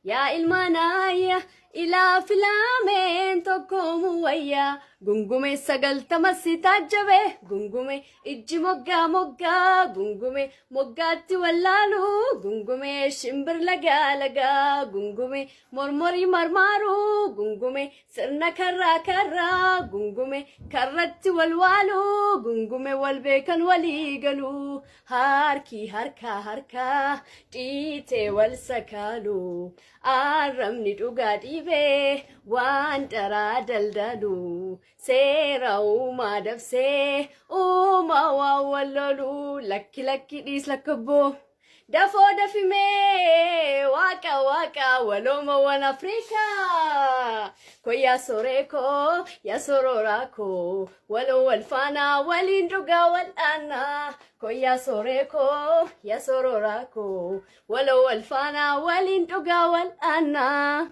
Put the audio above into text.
يا المنايا إلى فلامين تقوم ويا قنقمي سقل تمسي تاجبه قنقمي إجي مقا مقا قنقمي مقاتي ولالو قنقمي شمبر لقا لقا قنقمي مرمري مرمارو قنقمي سرنا كرا كرا قنقمي كرتي والوالو قنقمي والبيكن ولي قلو هاركي هركا هركا تيتي والسكالو آرمني تقادي be waan daraa daldalu seera uumaa dabsee uumaa waa wallolu lakki lakki dhiis lakkaboo dafoo dafimee waaqa walooma wan Afrikaa ko yaa soreeko yaa sororaako waloo walfaana waliin dhugaa wal'aana ko yaa soreeko yaa sororaako waloo walfaana waliin dhugaa wal'aana.